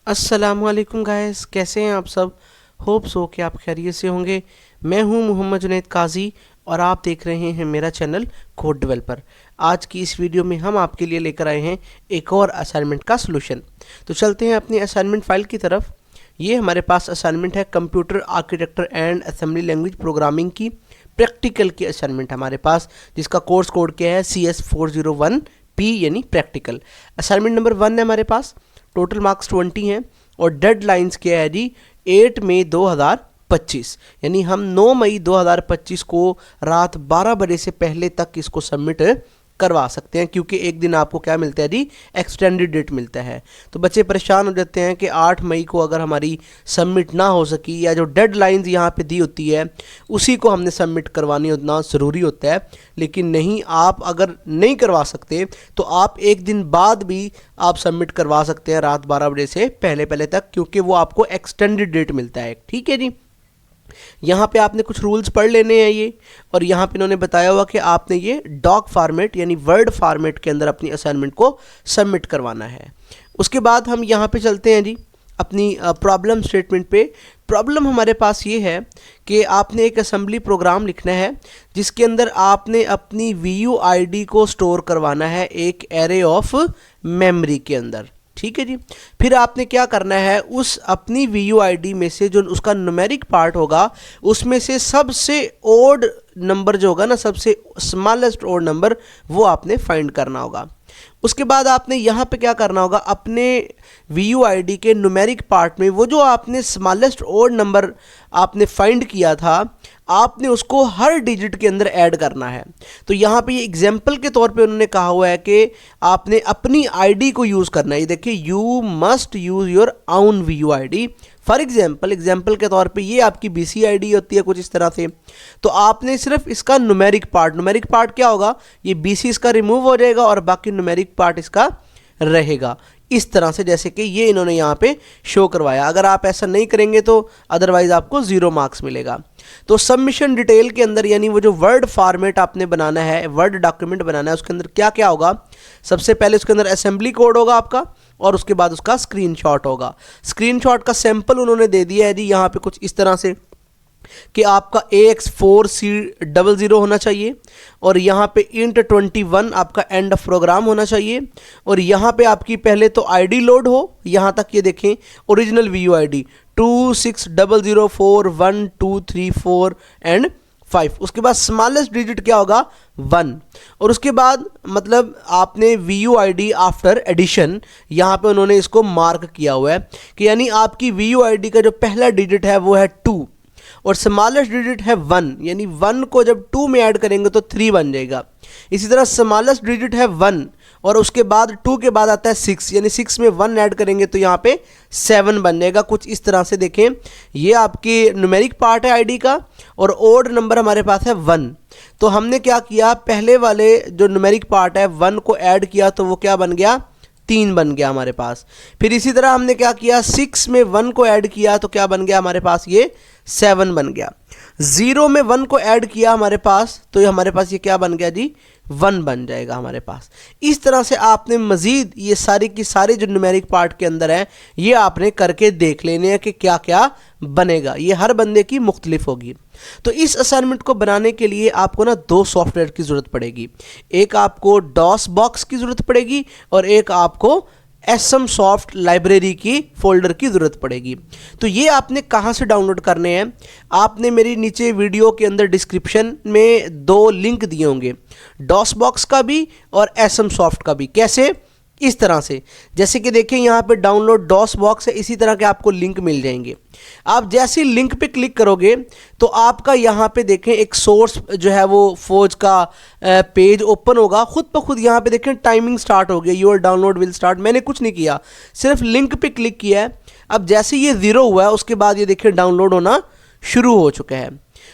अस्सलामुअलैकुम गाइस, कैसे हैं आप सब। होप सो कि आप खैरियत से होंगे। मैं हूं मोहम्मद जुनैद काजी और आप देख रहे हैं मेरा चैनल कोड डेवलपर। आज की इस वीडियो में हम आपके लिए लेकर आए हैं एक और असाइनमेंट का सलूशन। तो चलते हैं अपनी असाइनमेंट फाइल की तरफ। ये हमारे पास असाइनमेंट है computer architecture and assembly language programming की प्रैक्टिकल की असाइनमेंट हमारे पास, जिसका कोर्स कोड क्या है CS401P यानी प्रैक्टिकल। असाइनमेंट नंबर 1 है हमारे पास। टोटल मार्क्स 20 हैं और डेडलाइंस क्या है जी 8 मई 2025, यानी हम 9 मई 2025 को रात 12 बजे से पहले तक इसको सबमिट करवा सकते हैं, क्योंकि एक दिन आपको क्या मिलता है जी एक्सटेंडेड डेट मिलता है। तो बच्चे परेशान हो जाते हैं कि 8 मई को अगर हमारी सबमिट ना हो सकी या जो डेडलाइंस यहाँ पे दी होती है उसी को हमने सबमिट करवानी उतना ज़रूरी होता है। लेकिन नहीं, आप अगर नहीं करवा सकते तो आप एक दिन बाद भी आप सबमिट करवा सकते हैं रात 12 बजे से पहले पहले तक, क्योंकि वो आपको एक्सटेंडेड डेट मिलता है। ठीक है जी। यहाँ पे आपने कुछ रूल्स पढ़ लेने हैं ये, और यहाँ पे इन्होंने बताया हुआ कि आपने ये डॉक फॉर्मेट यानी वर्ड फॉर्मेट के अंदर अपनी असाइनमेंट को सबमिट करवाना है। उसके बाद हम यहाँ पे चलते हैं जी अपनी प्रॉब्लम स्टेटमेंट पे। प्रॉब्लम हमारे पास ये है कि आपने एक असेंबली प्रोग्राम लिखना है जिसके अंदर आपने अपनी VUID को स्टोर करवाना है एक एरे ऑफ मेमोरी के अंदर। ठीक है जी। फिर आपने क्या करना है, उस अपनी VUID में से जो उसका न्यूमेरिक पार्ट होगा उसमें से सबसे ओड नंबर जो होगा ना, सबसे स्मॉलेस्ट ओड नंबर, वो आपने फाइंड करना होगा। उसके बाद आपने यहाँ पे क्या करना होगा, अपने VUID के न्यूमेरिक पार्ट में वो जो आपने स्मॉलेस्ट ओड नंबर आपने फाइंड किया था, आपने उसको हर डिजिट के अंदर ऐड करना है। तो यहाँ पे ये एग्जाम्पल के तौर पे उन्होंने कहा हुआ है कि आपने अपनी आईडी को यूज़ करना है। ये देखिए, you must use your own VUID। For example के तौर पे ये आपकी BCID होती है कुछ इस तरह से। तो आपने सिर्फ इसका न्यूमेरिक पार्ट क्या होगा, ये BC इसका रिमूव हो जाएगा और बाकी न्यूमेरिक पार्ट इसका रहेगा, इस तरह से जैसे कि ये इन्होंने यहाँ पे शो करवाया। अगर आप ऐसा नहीं करेंगे तो अदरवाइज आपको 0 मार्क्स मिलेगा। तो सबमिशन डिटेल के अंदर यानी वो जो वर्ड फॉर्मेट आपने बनाना है, वर्ड डॉक्यूमेंट बनाना है, उसके अंदर क्या क्या होगा, सबसे पहले उसके अंदर असेंबली कोड होगा आपका, और उसके बाद उसका स्क्रीनशॉट होगा। स्क्रीनशॉट का सैंपल उन्होंने दे दिया है जी यहाँ पे कुछ इस तरह से कि आपका AX4C00 होना चाहिए, और यहाँ पे int 21 आपका एंड ऑफ प्रोग्राम होना चाहिए, और यहाँ पे आपकी पहले तो ID लोड हो। यहाँ तक ये देखें, ओरिजिनल VUID 26004123 एंड 5। उसके बाद स्मॉलेस्ट डिजिट क्या होगा, 1। और उसके बाद मतलब आपने VUID आफ्टर एडिशन, यहाँ पे उन्होंने इसको मार्क किया हुआ है कि यानी आपकी VUID का जो पहला डिजिट है वो है 2 और स्मॉलेस्ट डिजिट है 1, यानी 1 को जब 2 में ऐड करेंगे तो 3 बन जाएगा। इसी तरह स्मॉलेस्ट डिजिट है 1 और उसके बाद 2 के बाद आता है 6, यानी 6 में 1 ऐड करेंगे तो यहाँ पे 7 बन जाएगा। कुछ इस तरह से देखें, ये आपकी न्यूमेरिक पार्ट है आईडी का, और ओड नंबर हमारे पास है 1। तो हमने क्या किया, पहले वाले जो न्यूमेरिक पार्ट है 1 को ऐड किया तो वो क्या बन गया, 3 बन गया हमारे पास। फिर इसी तरह हमने क्या किया, 6 में 1 को ऐड किया तो क्या बन गया हमारे पास, ये 7 बन गया। 0 में 1 को ऐड किया हमारे पास तो ये हमारे पास ये क्या बन गया जी, 1 बन जाएगा हमारे पास। इस तरह से आपने मज़ीद ये सारी की सारी जो न्यूमेरिक पार्ट के अंदर है ये आपने करके देख लेने हैं कि क्या क्या बनेगा। ये हर बंदे की मुख्तलिफ होगी। तो इस असाइनमेंट को बनाने के लिए आपको ना 2 सॉफ्टवेयर की ज़रूरत पड़ेगी। एक आपको DOS बॉक्स की ज़रूरत पड़ेगी और एक आपको SMSoft लाइब्रेरी की फोल्डर की ज़रूरत पड़ेगी। तो ये आपने कहाँ से डाउनलोड करने हैं, आपने मेरी नीचे वीडियो के अंदर डिस्क्रिप्शन में 2 लिंक दिए होंगे, DOS बॉक्स का भी और SMSoft का भी। कैसे, इस तरह से, जैसे कि देखें यहाँ पे डाउनलोड DOS बॉक्स है, इसी तरह के आपको लिंक मिल जाएंगे। आप जैसे लिंक पे क्लिक करोगे तो आपका यहाँ पे देखें एक सोर्स जो है वो फौज का पेज ओपन होगा। खुद ब खुद यहाँ पे देखें टाइमिंग स्टार्ट हो गया, योर डाउनलोड विल स्टार्ट। मैंने कुछ नहीं किया, सिर्फ लिंक पे क्लिक किया है। अब जैसे ये 0 हुआ है उसके बाद ये देखें डाउनलोड होना शुरू हो चुका है।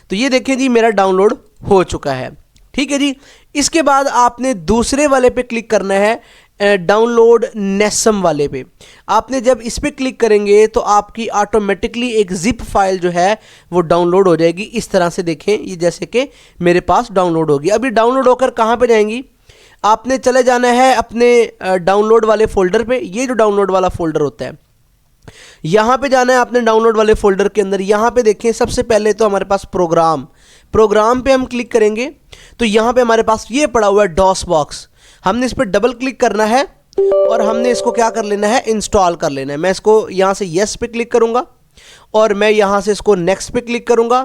तो ये देखें जी मेरा डाउनलोड हो चुका है। ठीक है जी। इसके बाद आपने दूसरे वाले पे क्लिक करना है, डाउनलोड नेसम वाले पे। आपने जब इस पे क्लिक करेंगे तो आपकी ऑटोमेटिकली एक जिप फाइल जो है वो डाउनलोड हो जाएगी। इस तरह से देखें, ये जैसे कि मेरे पास डाउनलोड होगी। अभी डाउनलोड होकर कहाँ पे जाएंगी, आपने चले जाना है अपने डाउनलोड वाले फोल्डर पे। ये जो डाउनलोड वाला फोल्डर होता है यहाँ पे जाना है आपने डाउनलोड वाले फोल्डर के अंदर। यहाँ पे देखें सबसे पहले तो हमारे पास प्रोग्राम पे हम क्लिक करेंगे तो यहाँ पे हमारे पास ये पड़ा हुआ है डॉस बॉक्स। हमने इस पर डबल क्लिक करना है और हमने इसको क्या कर लेना है, इंस्टॉल कर लेना है। मैं इसको यहाँ से येस पे क्लिक करूँगा और मैं यहाँ से इसको नेक्स्ट पे क्लिक करूँगा,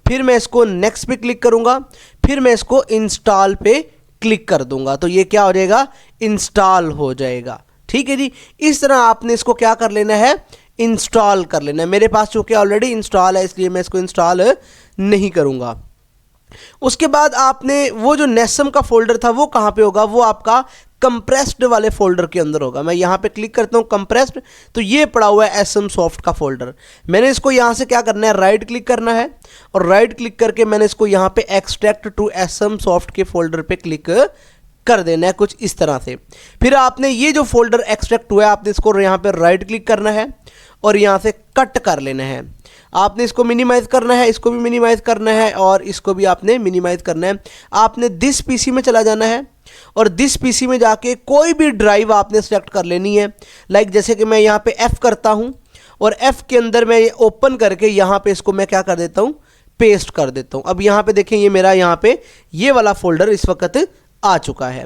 फिर मैं इसको नेक्स्ट पे क्लिक करूँगा, फिर मैं इसको इंस्टॉल पे क्लिक कर दूँगा तो ये क्या हो जाएगा, इंस्टॉल हो जाएगा। ठीक है जी, इस तरह आपने इसको क्या कर लेना है, इंस्टॉल कर लेना है। मेरे पास चूँकि ऑलरेडी इंस्टॉल है इसलिए मैं इसको इंस्टॉल नहीं करूँगा। उसके बाद आपने वो जो नेसम का फोल्डर था वो कहाँ पे होगा, वो आपका कंप्रेस्ड वाले फोल्डर के अंदर होगा। मैं यहाँ पे क्लिक करता हूँ कंप्रेस्ड, तो ये पड़ा हुआ है एसएम सॉफ्ट का फोल्डर। मैंने इसको यहाँ से क्या करना है, राइट क्लिक करना है और राइट क्लिक करके मैंने इसको यहाँ पे एक्सट्रैक्ट टू एसएम सॉफ्ट के फोल्डर पे क्लिक कर देना है कुछ इस तरह से। फिर आपने ये जो फोल्डर एक्सट्रैक्ट हुआ है आपने इसको यहाँ पे राइट क्लिक करना है और यहाँ से कट कर लेना है। आपने इसको मिनिमाइज़ करना है, इसको भी मिनिमाइज़ करना है और इसको भी आपने मिनिमाइज़ करना है। आपने दिस पीसी में चला जाना है और दिस पीसी में जाके कोई भी ड्राइव आपने सेलेक्ट कर लेनी है। लाइक जैसे कि मैं यहाँ पे F करता हूँ और F के अंदर मैं ओपन करके यहाँ पे इसको मैं क्या कर देता हूँ, पेस्ट कर देता हूँ। अब यहाँ पे देखें ये मेरा यहाँ पे ये वाला फोल्डर इस वक्त आ चुका है।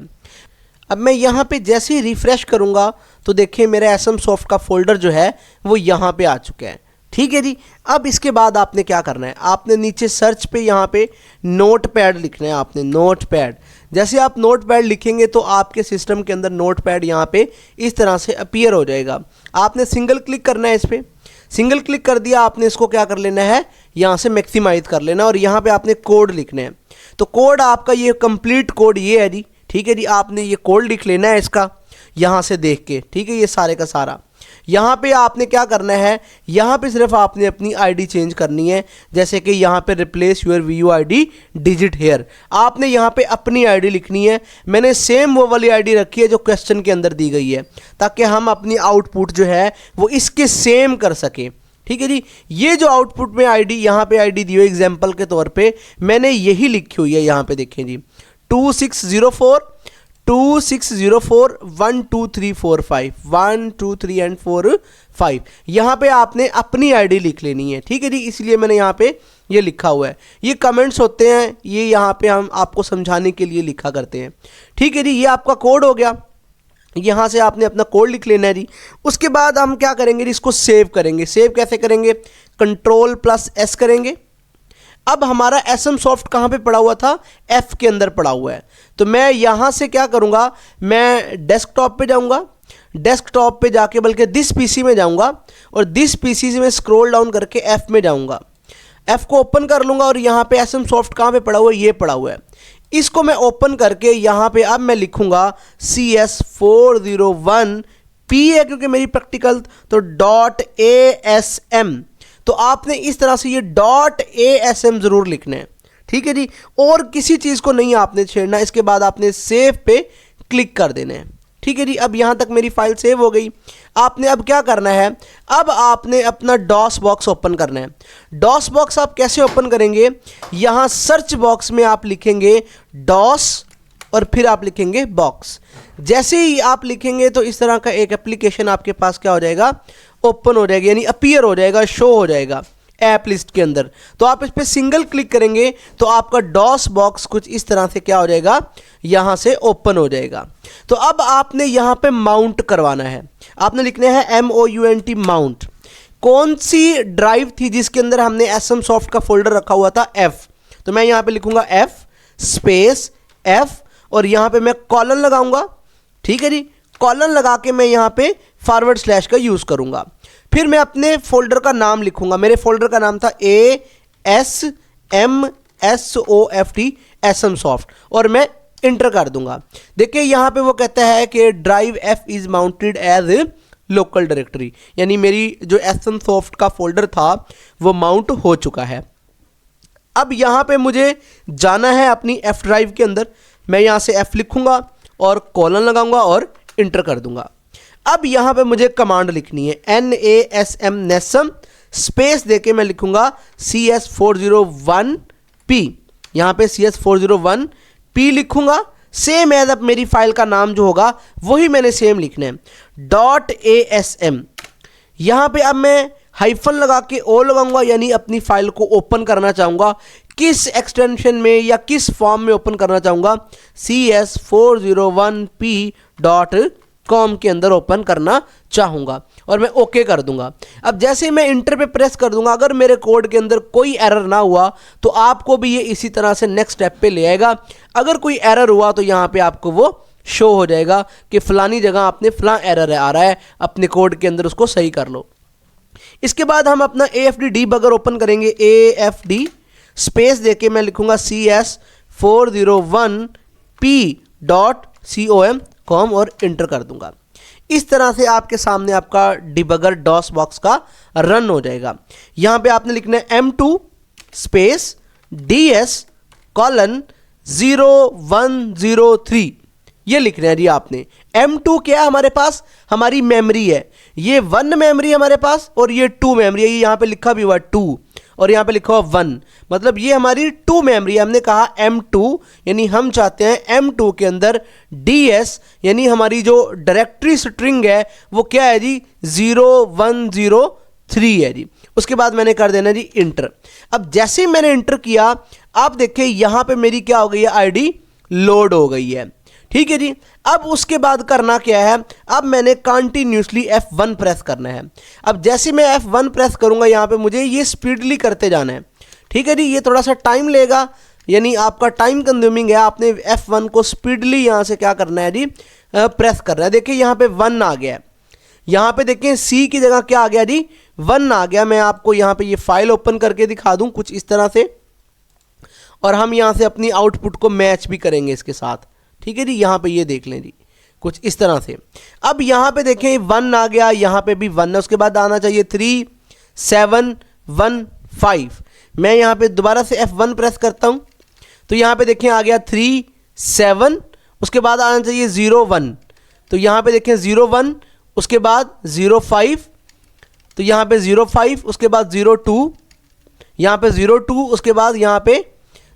अब मैं यहाँ पे जैसे ही रिफ़्रेश करूँगा तो देखिए मेरा एसएम सॉफ्ट का फोल्डर जो है वो यहाँ पे आ चुका है। ठीक है जी, अब इसके बाद आपने क्या करना है, आपने नीचे सर्च पे यहाँ पे नोटपैड लिखना है। आपने नोटपैड, जैसे आप नोटपैड लिखेंगे तो आपके सिस्टम के अंदर नोटपैड यहाँ पे इस तरह से अपीयर हो जाएगा। आपने सिंगल क्लिक करना है इस पर, सिंगल क्लिक कर दिया आपने इसको क्या कर लेना है, यहाँ से मैक्सिमाइज कर लेना और यहाँ पे आपने कोड लिखना है। तो कोड आपका ये कंप्लीट कोड ये है जी। ठीक है जी, आपने ये कोड लिख लेना है इसका यहाँ से देख के। ठीक है, ये सारे का सारा यहाँ पे आपने क्या करना है, यहाँ पे सिर्फ आपने अपनी आईडी चेंज करनी है। जैसे कि यहाँ पे replace your VUID digit here, आपने यहाँ पे अपनी आईडी लिखनी है। मैंने सेम वो वाली आईडी रखी है जो क्वेश्चन के अंदर दी गई है ताकि हम अपनी आउटपुट जो है वो इसके सेम कर सकें। ठीक है जी, ये जो आउटपुट में आईडी यहाँ पे आईडी दी हुई एग्जाम्पल के तौर पे मैंने यही लिखी हुई है। यहाँ पे देखें जी 2604 1 2 3 4 5 1 2 3 एंड 4 5 यहाँ पे आपने अपनी आईडी लिख लेनी है। ठीक है जी, इसलिए मैंने यहाँ पे ये लिखा हुआ है। ये कमेंट्स होते हैं, ये यहाँ पे हम आपको समझाने के लिए लिखा करते हैं। ठीक है जी, ये आपका कोड हो गया। यहाँ से आपने अपना कोड लिख लेना है जी। उसके बाद हम क्या करेंगे जी, इसको सेव करेंगे। सेव कैसे करेंगे, Ctrl+S करेंगे। अब हमारा एसएम सॉफ्ट कहाँ पे पड़ा हुआ था, F के अंदर पड़ा हुआ है। तो मैं यहाँ से क्या करूँगा, मैं डेस्कटॉप पे जाऊँगा, डेस्कटॉप पे जाके बल्कि दिस पीसी में जाऊँगा और दिस पीसी से मैं स्क्रॉल डाउन करके F में जाऊँगा। F को ओपन कर लूँगा और यहाँ पे एसएम सॉफ्ट कहाँ पे पड़ा हुआ है, ये पड़ा हुआ है। इसको मैं ओपन करके यहाँ पे अब मैं लिखूँगा CS401P है क्योंकि मेरी प्रैक्टिकल, तो .ASM। तो आपने इस तरह से ये .ASM ज़रूर लिखना है। ठीक है जी, और किसी चीज़ को नहीं आपने छेड़ना। इसके बाद आपने सेव पे क्लिक कर देना है। ठीक है जी, अब यहाँ तक मेरी फाइल सेव हो गई। आपने अब क्या करना है, अब आपने अपना डॉस बॉक्स ओपन करना है। डॉस बॉक्स आप कैसे ओपन करेंगे, यहाँ सर्च बॉक्स में आप लिखेंगे डॉस और फिर आप लिखेंगे बॉक्स। जैसे ही आप लिखेंगे तो इस तरह का एक एप्लीकेशन आपके पास क्या हो जाएगा, ओपन हो जाएगा, यानी अपीयर हो जाएगा, शो हो जाएगा ऐप लिस्ट के अंदर। तो आप इस पर सिंगल क्लिक करेंगे तो आपका डॉस बॉक्स कुछ इस तरह से क्या हो जाएगा, यहाँ से ओपन हो जाएगा। तो अब आपने यहाँ पे माउंट करवाना है। आपने लिखना है MOUNT माउंट। कौन सी ड्राइव थी जिसके अंदर हमने एसएम सॉफ्ट का फोल्डर रखा हुआ था, F। तो मैं यहाँ पे लिखूंगा F स्पेस F और यहाँ पे मैं कॉलन लगाऊंगा। ठीक है जी, कॉलन लगा के मैं यहाँ पे // का यूज़ करूँगा। फिर मैं अपने फोल्डर का नाम लिखूंगा। मेरे फोल्डर का नाम था ASMSOFT एसएम सॉफ्ट और मैं इंटर कर दूंगा। देखिए यहाँ पे वो कहता है कि drive F is mounted as local directory, यानी मेरी जो एसएम सॉफ्ट का फोल्डर था वो माउंट हो चुका है। अब यहाँ पे मुझे जाना है अपनी F ड्राइव के अंदर। मैं यहाँ से F लिखूंगा और कॉलन लगाऊंगा और इंटर कर दूंगा। अब यहाँ पे मुझे कमांड लिखनी है NASM स्पेस देके मैं लिखूंगा CS401P। यहाँ पे CS401P लिखूंगा। सेम एज अब मेरी फाइल का नाम जो होगा वही मैंने सेम लिखना है। .ASM यहाँ पे अब मैं हाइफन लगा के ओ लगाऊंगा, यानी अपनी फाइल को ओपन करना चाहूँगा। किस एक्सटेंशन में या किस फॉर्म में ओपन करना चाहूँगा, cs401p.com के अंदर ओपन करना चाहूँगा और मैं ओके कर दूंगा। अब जैसे ही मैं इंटर पे प्रेस कर दूंगा, अगर मेरे कोड के अंदर कोई एरर ना हुआ तो आपको भी ये इसी तरह से नेक्स्ट स्टेप पे ले आएगा। अगर कोई एरर हुआ तो यहाँ पे आपको वो शो हो जाएगा कि फलानी जगह आपने फलां एरर आ रहा है, अपने कोड के अंदर उसको सही कर लो। इसके बाद हम अपना AFD डीबगर ओपन करेंगे। AFD स्पेस देके मैं लिखूंगा cs401p.com और इंटर कर दूंगा। इस तरह से आपके सामने आपका डिबगर डॉस बॉक्स का रन हो जाएगा। यहां पे आपने लिखना है M2 स्पेस DS:0103, ये लिखना है जी आपने। M2 क्या है हमारे पास, हमारी मेमोरी है। ये 1 मेमोरी हमारे पास और ये 2 मेमोरी है। ये यहाँ पे लिखा भी हुआ 2 और यहाँ पे लिखा हुआ 1, मतलब ये हमारी 2 मेमोरी है। हमने कहा M2 यानी हम चाहते हैं M2 के अंदर DS यानी हमारी जो डायरेक्टरी स्ट्रिंग है वो क्या है जी, 0103 है जी। उसके बाद मैंने कर देना जी इंटर। अब जैसे ही मैंने इंटर किया, आप देखिए यहाँ पे मेरी क्या हो गई है, ID लोड हो गई है। ठीक है जी। अब उसके बाद करना क्या है, अब मैंने कंटिन्यूसली F1 प्रेस करना है। अब जैसे मैं F1 प्रेस करूंगा, यहाँ पे मुझे ये स्पीडली करते जाना है। ठीक है जी, ये थोड़ा सा टाइम लेगा, यानी आपका टाइम कंज्यूमिंग है। आपने F1 को स्पीडली यहाँ से क्या करना है जी, प्रेस करना है। देखिए यहाँ पे 1 आ गया है, यहाँ पे देखें C की जगह क्या आ गया जी, 1 आ गया। मैं आपको यहाँ पे ये फाइल ओपन करके दिखा दूँ कुछ इस तरह से, और हम यहाँ से अपनी आउटपुट को मैच भी करेंगे इसके साथ। ठीक है जी, यहाँ पे ये देख लें जी कुछ इस तरह से। अब यहाँ पे देखें 1 आ गया, यहाँ पे भी 1 है। उसके बाद आना चाहिए 3715। मैं यहाँ पे दोबारा से F1 प्रेस करता हूँ तो यहाँ पे देखें आ गया 37, उसके बाद आना चाहिए 01, तो यहाँ पे देखें 01, उसके बाद 05, तो यहाँ पे 05, उसके बाद 02, यहाँ पे 02, उसके बाद यहाँ पे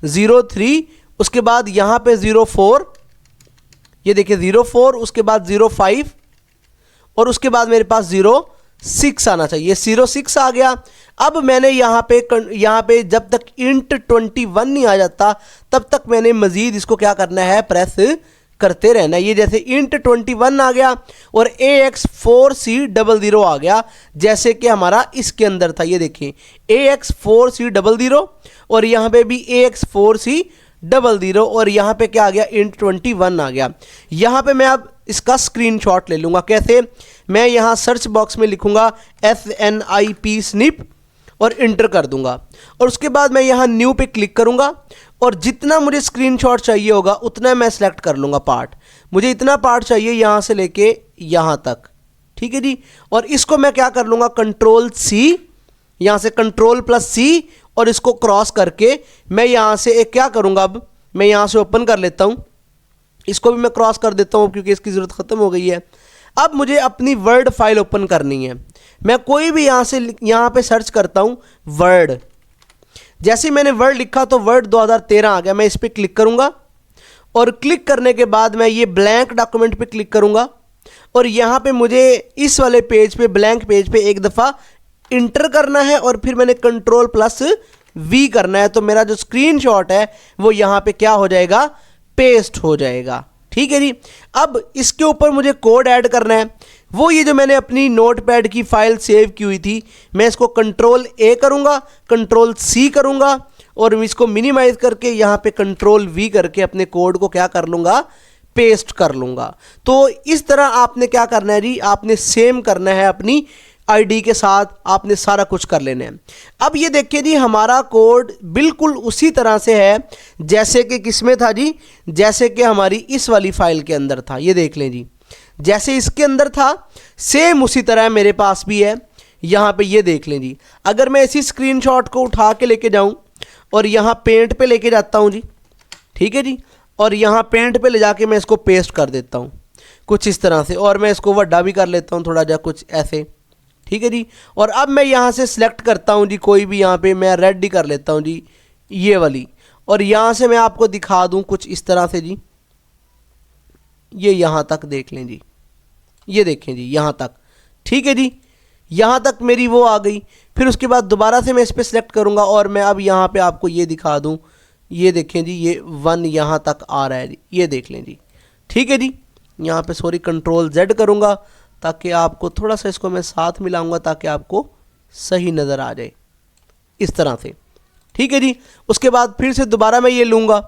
03, उसके बाद यहाँ पे 04, ये देखिए 04, उसके बाद 05 और उसके बाद मेरे पास 06 आना चाहिए। 06 आ गया। अब मैंने यहाँ पे जब तक int 21 नहीं आ जाता तब तक मैंने मजीद इसको क्या करना है, प्रेस करते रहना। ये जैसे int 21 आ गया और AX4C00 आ गया, जैसे कि हमारा इसके अंदर था। ये देखिए AX4C00 और यहाँ पे भी AX4C00 और यहाँ पे क्या आ गया, int 21 आ गया। यहाँ पे मैं अब इसका स्क्रीनशॉट ले लूँगा। कैसे, मैं यहाँ सर्च बॉक्स में लिखूँगा SNIP snip और इंटर कर दूंगा, और उसके बाद मैं यहाँ न्यू पे क्लिक करूँगा और जितना मुझे स्क्रीनशॉट चाहिए होगा उतना मैं सेलेक्ट कर लूँगा पार्ट। मुझे इतना पार्ट चाहिए यहाँ से लेके यहाँ तक। ठीक है जी, और इसको मैं क्या कर लूँगा, Ctrl+C, यहाँ से Ctrl+C और इसको क्रॉस करके मैं यहाँ से एक क्या करूँगा, अब मैं यहाँ से ओपन कर लेता हूँ। इसको भी मैं क्रॉस कर देता हूँ क्योंकि इसकी ज़रूरत ख़त्म हो गई है। अब मुझे अपनी वर्ड फाइल ओपन करनी है। मैं कोई भी यहाँ पे सर्च करता हूँ वर्ड। जैसे ही मैंने वर्ड लिखा तो वर्ड 2013 आ गया। मैं इस पर क्लिक करूँगा और क्लिक करने के बाद मैं ये ब्लैंक डॉक्यूमेंट पे क्लिक करूँगा और यहाँ पे मुझे इस वाले पेज पे, ब्लैंक पेज पे एक दफ़ा इंटर करना है और फिर मैंने Ctrl+V करना है। तो मेरा जो स्क्रीनशॉट है वो यहाँ पे क्या हो जाएगा, पेस्ट हो जाएगा। ठीक है जी। अब इसके ऊपर मुझे कोड ऐड करना है। वो ये जो मैंने अपनी नोटपैड की फाइल सेव की हुई थी, मैं इसको Ctrl+A करूँगा, Ctrl+C करूँगा और इसको मिनिमाइज करके यहाँ पे Ctrl+V करके अपने कोड को क्या कर लूँगा, पेस्ट कर लूँगा। तो इस तरह आपने क्या करना है जी, आपने सेम करना है अपनी आईडी के साथ, आपने सारा कुछ कर लेना है। अब ये देखिए जी, हमारा कोड बिल्कुल उसी तरह से है जैसे कि किसमें था जी, जैसे कि हमारी इस वाली फाइल के अंदर था। ये देख लें जी, जैसे इसके अंदर था सेम उसी तरह मेरे पास भी है। यहाँ पे ये देख लें जी, अगर मैं इसी स्क्रीनशॉट को उठा के लेके जाऊँ और यहाँ पेंट पे लेके जाता हूँ जी, ठीक है जी, और यहाँ पेंट पे ले जाके मैं इसको पेस्ट कर देता हूँ कुछ इस तरह से, और मैं इसको बड़ा भी कर लेता हूँ थोड़ा जा कुछ ऐसे। ठीक है जी। और अब मैं यहाँ से सिलेक्ट करता हूँ जी कोई भी, यहाँ पे मैं रेड ही कर लेता हूँ जी ये वाली, और यहाँ से मैं आपको दिखा दूँ कुछ इस तरह से जी। ये यहाँ तक देख लें जी, ये देखें जी यहाँ तक। ठीक है जी, यहाँ तक मेरी वो आ गई। फिर उसके बाद दोबारा से मैं इस पर सिलेक्ट करूँगा और मैं अब यहाँ पे आपको ये दिखा दूँ, ये देखें जी, ये 1 यहाँ तक आ रहा है जी, ये देख लें जी। ठीक है जी, यहाँ पे सॉरी कंट्रोल Z करूँगा ताकि आपको थोड़ा सा इसको मैं साथ मिलाऊँगा ताकि आपको सही नज़र आ जाए इस तरह से। ठीक है जी, उसके बाद फिर से दोबारा मैं ये लूँगा।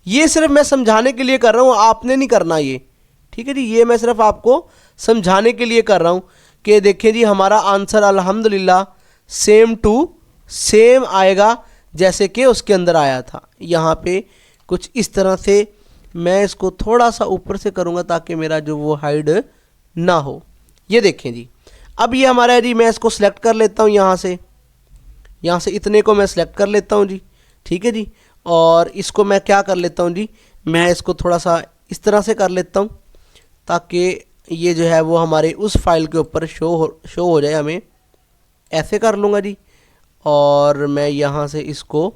ये सिर्फ मैं समझाने के लिए कर रहा हूँ, आपने नहीं करना ये। ठीक है जी, ये मैं सिर्फ आपको समझाने के लिए कर रहा हूँ कि देखें जी हमारा आंसर अल्हम्दुलिल्लाह सेम टू सेम आएगा जैसे कि उसके अंदर आया था। यहाँ पे कुछ इस तरह से मैं इसको थोड़ा सा ऊपर से करूँगा ताकि मेरा जो वो हाइड ना हो। ये देखें जी, अब ये हमारा है जी, मैं इसको सिलेक्ट कर लेता हूँ यहाँ से इतने को मैं सिलेक्ट कर लेता हूँ जी। ठीक है जी, और इसको मैं क्या कर लेता हूँ जी, मैं इसको थोड़ा सा इस तरह से कर लेता हूँ ताकि ये जो है वो हमारे उस फाइल के ऊपर शो हो जाए। हमें ऐसे कर लूँगा जी, और मैं यहाँ से इसको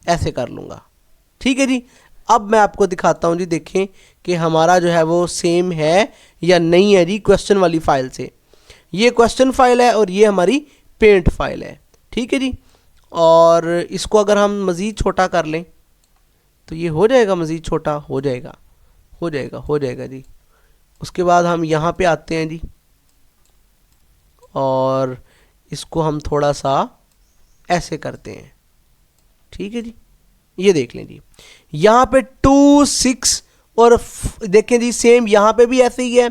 ऐसे कर लूँगा। ठीक है जी, अब मैं आपको दिखाता हूँ जी, देखें कि हमारा जो है वो सेम है या नहीं है जी क्वेश्चन वाली फ़ाइल से। ये क्वेश्चन फाइल है और ये हमारी पेंट फाइल है। ठीक है जी, और इसको अगर हम मज़ीद छोटा कर लें तो ये हो जाएगा, मज़ीद छोटा हो जाएगा जी। उसके बाद हम यहाँ पे आते हैं जी, और इसको हम थोड़ा सा ऐसे करते हैं। ठीक है जी, ये देख लें जी, यहाँ पे 2 6 और देखें जी सेम यहाँ पे भी ऐसे ही है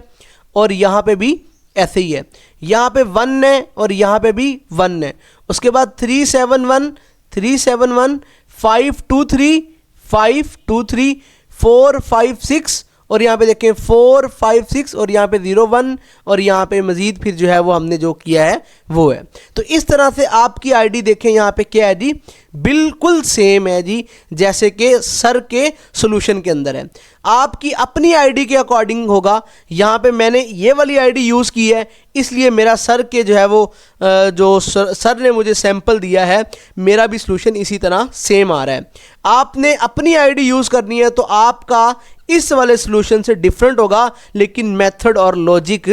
और यहाँ पे भी ऐसे ही है। यहाँ पे 1 है और यहाँ पे भी 1 है। उसके बाद 3 7 1 3 7 1 5 2 3 5 2 3 4 5 6 और यहाँ पे देखें 4 5 6 और यहाँ पे 0 1 और यहाँ पे मज़ीद फिर जो है वो हमने जो किया है वो है। तो इस तरह से आपकी आईडी देखें यहाँ पे क्या है जी, बिल्कुल सेम है जी जैसे कि सर के सॉल्यूशन के अंदर है। आपकी अपनी आईडी के अकॉर्डिंग होगा। यहाँ पे मैंने ये वाली आईडी यूज़ की है इसलिए मेरा सर के जो है वो जो सर ने मुझे सैंपल दिया है मेरा भी सॉल्यूशन इसी तरह सेम आ रहा है। आपने अपनी आईडी यूज़ करनी है तो आपका इस वाले सॉल्यूशन से डिफरेंट होगा, लेकिन मेथड और लॉजिक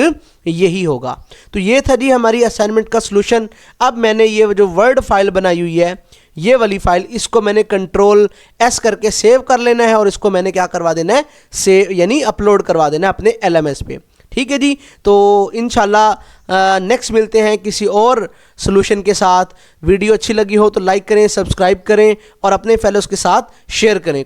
यही होगा। तो ये था जी हमारी असाइनमेंट का सॉल्यूशन। अब मैंने ये जो वर्ड फाइल बनाई हुई है ये वाली फाइल, इसको मैंने कंट्रोल S करके सेव कर लेना है और इसको मैंने क्या करवा देना है, सेव यानी अपलोड करवा देना है अपने LMS पे। ठीक है जी, तो इंशाल्लाह नेक्स्ट मिलते हैं किसी और सॉल्यूशन के साथ। वीडियो अच्छी लगी हो तो लाइक करें, सब्सक्राइब करें और अपने फेलोज़ के साथ शेयर करें।